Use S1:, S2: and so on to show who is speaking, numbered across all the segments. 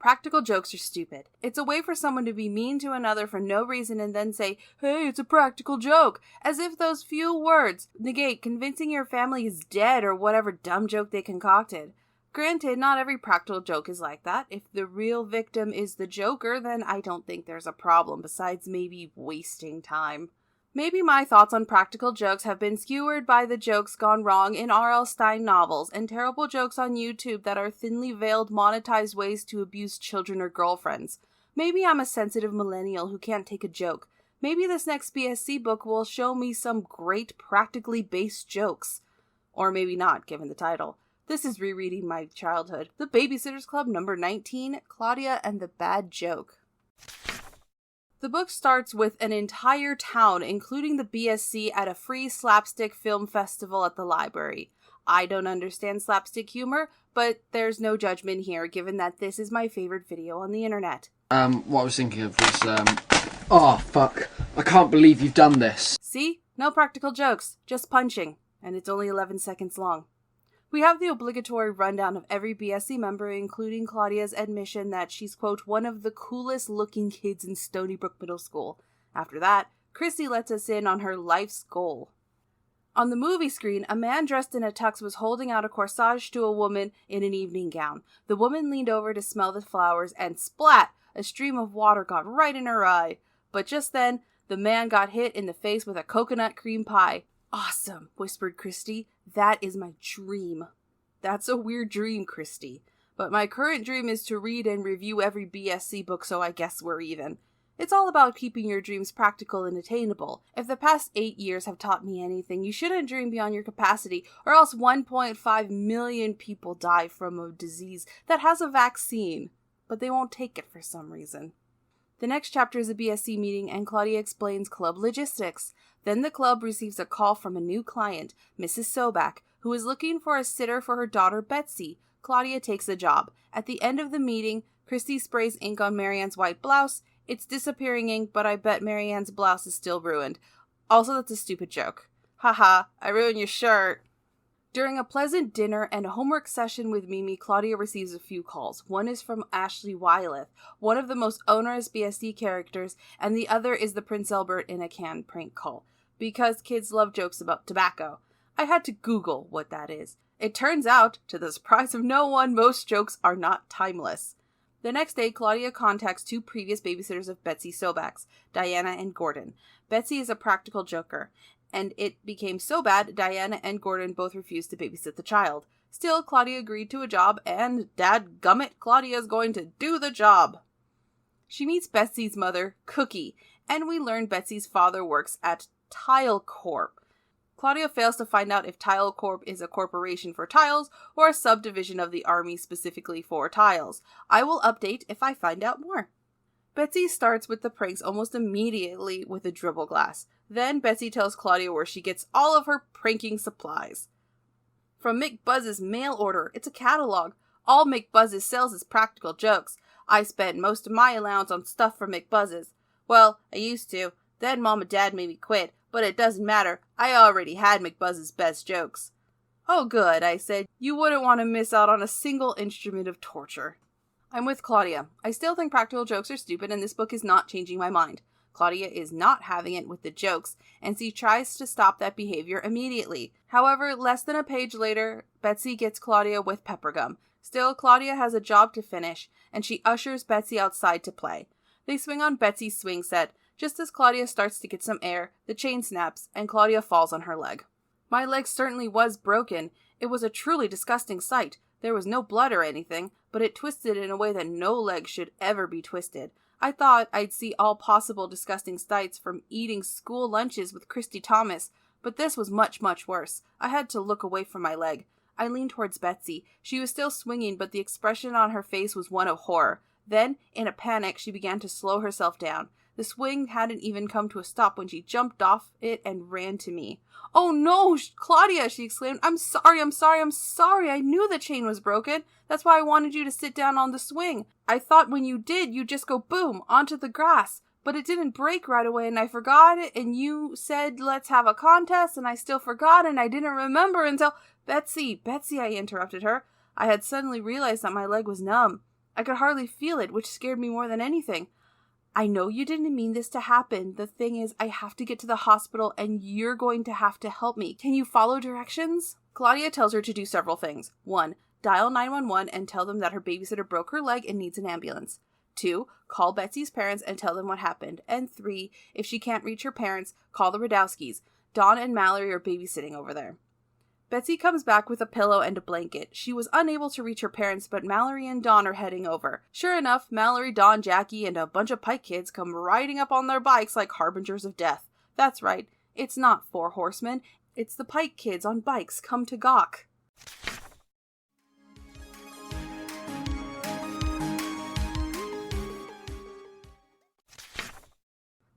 S1: Practical jokes are stupid. It's a way for someone to be mean to another for no reason and then say, hey, it's a practical joke, as if those few words negate convincing your family is dead or whatever dumb joke they concocted. Granted, not every practical joke is like that. If the real victim is the joker, then I don't think there's a problem, besides maybe wasting time. Maybe my thoughts on practical jokes have been skewered by the jokes gone wrong in R.L. Stine novels and terrible jokes on YouTube that are thinly veiled monetized ways to abuse children or girlfriends. Maybe I'm a sensitive millennial who can't take a joke. Maybe this next BSC book will show me some great practically based jokes. Or maybe not, given the title. This is Rereading My Childhood, The Babysitter's Club number 19, Claudia and the Bad Joke. The book starts with an entire town, including the BSC, at a free slapstick film festival at the library. I don't understand slapstick humor, but there's no judgment here, given that this is my favorite video on the internet.
S2: What I was thinking of was, oh, fuck. I can't believe you've done this.
S1: See? No practical jokes, just punching. And it's only 11 seconds long. We have the obligatory rundown of every BSC member, including Claudia's admission that she's, quote, one of the coolest looking kids in Stony Brook Middle School. After that, Kristy lets us in on her life's goal. On the movie screen, a man dressed in a tux was holding out a corsage to a woman in an evening gown. The woman leaned over to smell the flowers, and splat! A stream of water got right in her eye. But just then, the man got hit in the face with a coconut cream pie. Awesome, whispered Kristy. That is my dream. That's a weird dream, Kristy. But my current dream is to read and review every BSC book, so I guess we're even. It's all about keeping your dreams practical and attainable. If the past 8 years have taught me anything, you shouldn't dream beyond your capacity, or else 1.5 million people die from a disease that has a vaccine, but they won't take it for some reason. The next chapter is a BSC meeting, and Claudia explains club logistics. Then the club receives a call from a new client, Mrs. Sobak, who is looking for a sitter for her daughter Betsy. Claudia takes the job. At the end of the meeting, Kristy sprays ink on Marianne's white blouse. It's disappearing ink, but I bet Marianne's blouse is still ruined. Also, that's a stupid joke. Haha, I ruined your shirt. During a pleasant dinner and a homework session with Mimi, Claudia receives a few calls. One is from Ashley Wyleth, one of the most onerous BSD characters, and the other is the Prince Albert in a Can prank call, because kids love jokes about tobacco. I had to Google what that is. It turns out, to the surprise of no one, most jokes are not timeless. The next day, Claudia contacts two previous babysitters of Betsy Sobak's, Diana and Gordon. Betsy is a practical joker, and it became so bad, Diana and Gordon both refused to babysit the child. Still, Claudia agreed to a job, and dadgummit, Claudia is going to do the job. She meets Betsy's mother, Cookie, and we learn Betsy's father works at Tile Corp. Claudia fails to find out if Tile Corp is a corporation for tiles or a subdivision of the army specifically for tiles. I will update if I find out more. Betsy starts with the pranks almost immediately with a dribble glass. Then Betsy tells Claudia where she gets all of her pranking supplies. From McBuzz's mail order, it's a catalog. All McBuzz's sells is practical jokes. I spent most of my allowance on stuff from McBuzz's. Well, I used to. Then Mom and Dad made me quit, but it doesn't matter. I already had McBuzz's best jokes. Oh good, I said. You wouldn't want to miss out on a single instrument of torture. I'm with Claudia. I still think practical jokes are stupid, and this book is not changing my mind. Claudia is not having it with the jokes, and she tries to stop that behavior immediately. However, less than a page later, Betsy gets Claudia with pepper gum. Still, Claudia has a job to finish, and she ushers Betsy outside to play. They swing on Betsy's swing set. Just as Claudia starts to get some air, the chain snaps, and Claudia falls on her leg. My leg certainly was broken. It was a truly disgusting sight. There was no blood or anything, but it twisted in a way that no leg should ever be twisted. I thought I'd see all possible disgusting sights from eating school lunches with Kristy Thomas, but this was much, much worse. I had to look away from my leg. I leaned towards Betsy. She was still swinging, but the expression on her face was one of horror. Then, in a panic, she began to slow herself down. The swing hadn't even come to a stop when she jumped off it and ran to me. "Oh no, Claudia," she exclaimed. I'm sorry. I knew the chain was broken. That's why I wanted you to sit down on the swing. I thought when you did, you'd just go boom, onto the grass. But it didn't break right away, and I forgot it, and you said, let's have a contest, and I still forgot, and I didn't remember until... Betsy, I interrupted her. I had suddenly realized that my leg was numb. I could hardly feel it, which scared me more than anything. I know you didn't mean this to happen. The thing is, I have to get to the hospital and you're going to have to help me. Can you follow directions? Claudia tells her to do several things. 1. Dial 911 and tell them that her babysitter broke her leg and needs an ambulance. 2. Call Betsy's parents and tell them what happened. And 3. If she can't reach her parents, call the Radowskis. Dawn and Mallory are babysitting over there. Betsy comes back with a pillow and a blanket. She was unable to reach her parents, but Mallory and Dawn are heading over. Sure enough, Mallory, Dawn, Jackie, and a bunch of Pike kids come riding up on their bikes like harbingers of death. That's right, it's not 4 horsemen, it's the Pike kids on bikes come to gawk.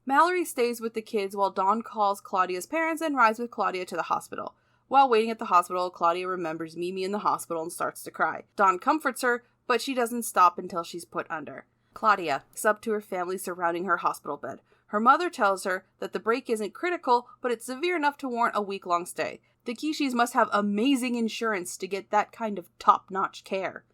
S1: Mallory stays with the kids while Dawn calls Claudia's parents and rides with Claudia to the hospital. While waiting at the hospital, Claudia remembers Mimi in the hospital and starts to cry. Dawn comforts her, but she doesn't stop until she's put under. Claudia is up to her family surrounding her hospital bed. Her mother tells her that the break isn't critical, but it's severe enough to warrant a week-long stay. The Kishis must have amazing insurance to get that kind of top-notch care.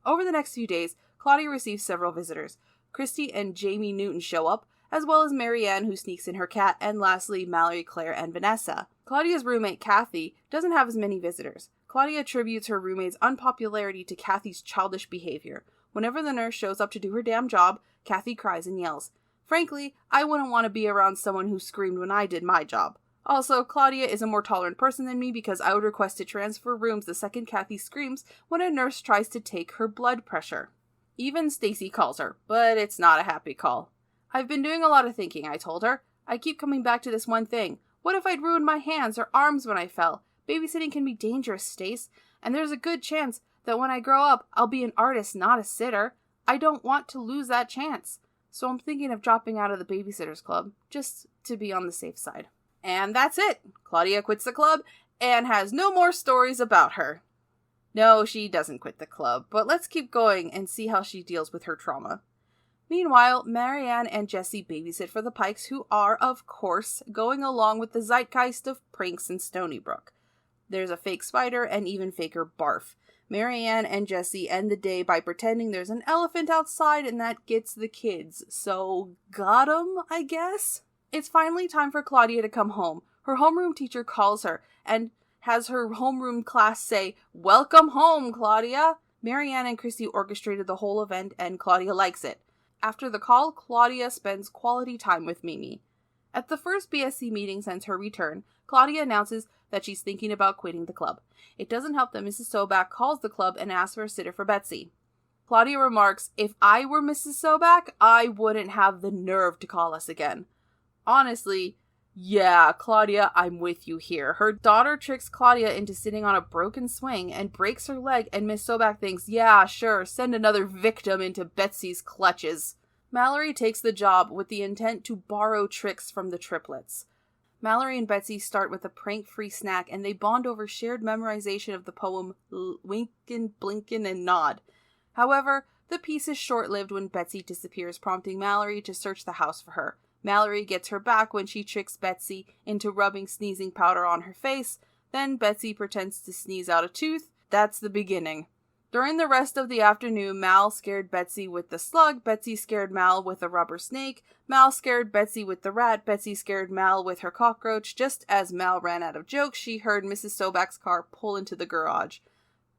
S1: Over the next few days, Claudia receives several visitors. Kristy and Jamie Newton show up, as well as Marianne, who sneaks in her cat, and lastly, Mallory, Claire, and Vanessa. Claudia's roommate, Cathy, doesn't have as many visitors. Claudia attributes her roommate's unpopularity to Cathy's childish behavior. Whenever the nurse shows up to do her damn job, Cathy cries and yells. Frankly, I wouldn't want to be around someone who screamed when I did my job. Also, Claudia is a more tolerant person than me because I would request to transfer rooms the second Cathy screams when a nurse tries to take her blood pressure. Even Stacy calls her, but it's not a happy call. I've been doing a lot of thinking, I told her. I keep coming back to this one thing. What if I'd ruined my hands or arms when I fell? Babysitting can be dangerous, Stace, and there's a good chance that when I grow up, I'll be an artist, not a sitter. I don't want to lose that chance. So I'm thinking of dropping out of the Babysitters Club, just to be on the safe side. And that's it. Claudia quits the club and has no more stories about her. No, she doesn't quit the club, but let's keep going and see how she deals with her trauma. Meanwhile, Marianne and Jessie babysit for the Pikes, who are, of course, going along with the zeitgeist of pranks in Stony Brook. There's a fake spider and even faker barf. Marianne and Jessie end the day by pretending there's an elephant outside and that gets the kids. So, got 'em, I guess? It's finally time for Claudia to come home. Her homeroom teacher calls her and has her homeroom class say, "Welcome home, Claudia!" Marianne and Kristy orchestrated the whole event and Claudia likes it. After the call, Claudia spends quality time with Mimi. At the first BSC meeting since her return, Claudia announces that she's thinking about quitting the club. It doesn't help that Mrs. Sobak calls the club and asks for a sitter for Betsy. Claudia remarks, "If I were Mrs. Sobak, I wouldn't have the nerve to call us again." Honestly, yeah, Claudia, I'm with you here. Her daughter tricks Claudia into sitting on a broken swing and breaks her leg, and Miss Sobak thinks, yeah, sure, send another victim into Betsy's clutches. Mallory takes the job with the intent to borrow tricks from the triplets. Mallory and Betsy start with a prank-free snack, and they bond over shared memorization of the poem Winkin', Blinkin', and Nod. However, the piece is short-lived when Betsy disappears, prompting Mallory to search the house for her. Mallory gets her back when she tricks Betsy into rubbing sneezing powder on her face. Then Betsy pretends to sneeze out a tooth. That's the beginning. During the rest of the afternoon, Mal scared Betsy with the slug. Betsy scared Mal with a rubber snake. Mal scared Betsy with the rat. Betsy scared Mal with her cockroach. Just as Mal ran out of jokes, she heard Mrs. Sobak's car pull into the garage.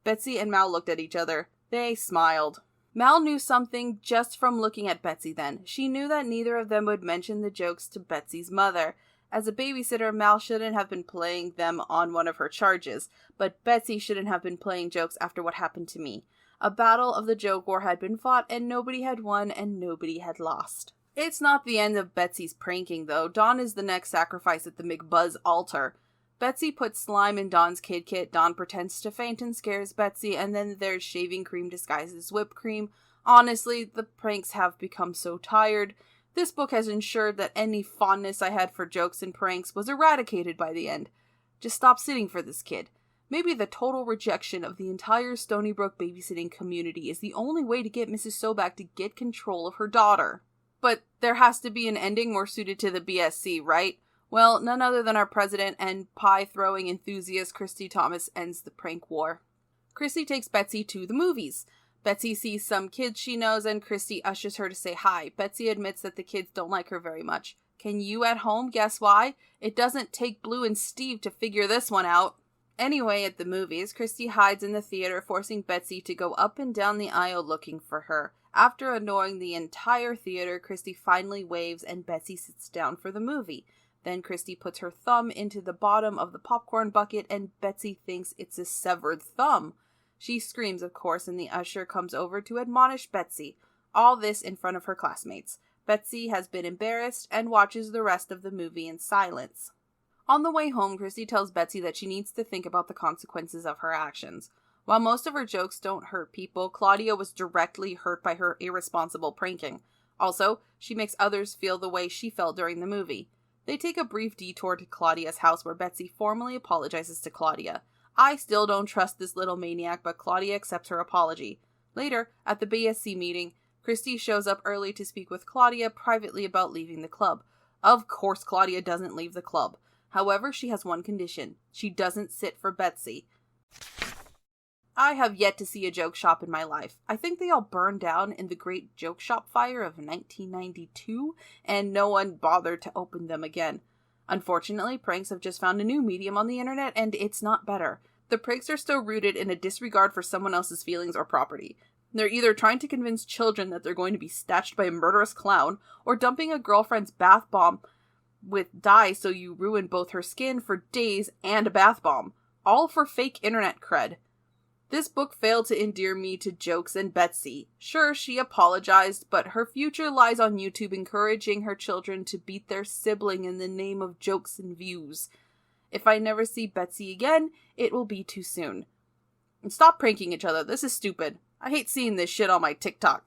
S1: Betsy and Mal looked at each other. They smiled. Mal knew something just from looking at Betsy then. She knew that neither of them would mention the jokes to Betsy's mother. As a babysitter, Mal shouldn't have been playing them on one of her charges, but Betsy shouldn't have been playing jokes after what happened to me. A battle of the joke war had been fought, and nobody had won, and nobody had lost. It's not the end of Betsy's pranking, though. Dawn is the next sacrifice at the McBuzz altar. Betsy puts slime in Dawn's kid kit. Dawn pretends to faint and scares Betsy, and then there's shaving cream disguised as whipped cream. Honestly, the pranks have become so tired. This book has ensured that any fondness I had for jokes and pranks was eradicated by the end. Just stop sitting for this kid. Maybe the total rejection of the entire Stony Brook babysitting community is the only way to get Mrs. Sobak to get control of her daughter. But there has to be an ending more suited to the BSC, right? Well, none other than our president and pie-throwing enthusiast Kristy Thomas ends the prank war. Kristy takes Betsy to the movies. Betsy sees some kids she knows and Kristy ushers her to say hi. Betsy admits that the kids don't like her very much. Can you at home guess why? It doesn't take Blue and Steve to figure this one out. Anyway, at the movies, Kristy hides in the theater, forcing Betsy to go up and down the aisle looking for her. After annoying the entire theater, Kristy finally waves and Betsy sits down for the movie. Then Kristy puts her thumb into the bottom of the popcorn bucket and Betsy thinks it's a severed thumb. She screams, of course, and the usher comes over to admonish Betsy. All this in front of her classmates. Betsy has been embarrassed and watches the rest of the movie in silence. On the way home, Kristy tells Betsy that she needs to think about the consequences of her actions. While most of her jokes don't hurt people, Claudia was directly hurt by her irresponsible pranking. Also, she makes others feel the way she felt during the movie. They take a brief detour to Claudia's house where Betsy formally apologizes to Claudia. I still don't trust this little maniac, but Claudia accepts her apology. Later, at the BSC meeting, Kristy shows up early to speak with Claudia privately about leaving the club. Of course, Claudia doesn't leave the club. However, she has one condition. She doesn't sit for Betsy. I have yet to see a joke shop in my life. I think they all burned down in the Great Joke Shop Fire of 1992, and no one bothered to open them again. Unfortunately, pranks have just found a new medium on the internet, and it's not better. The pranks are still rooted in a disregard for someone else's feelings or property. They're either trying to convince children that they're going to be snatched by a murderous clown, or dumping a girlfriend's bath bomb with dye so you ruin both her skin for days and a bath bomb. All for fake internet cred. This book failed to endear me to jokes and Betsy. Sure, she apologized, but her future lies on YouTube encouraging her children to beat their sibling in the name of jokes and views. If I never see Betsy again, it will be too soon. And stop pranking each other. This is stupid. I hate seeing this shit on my TikTok.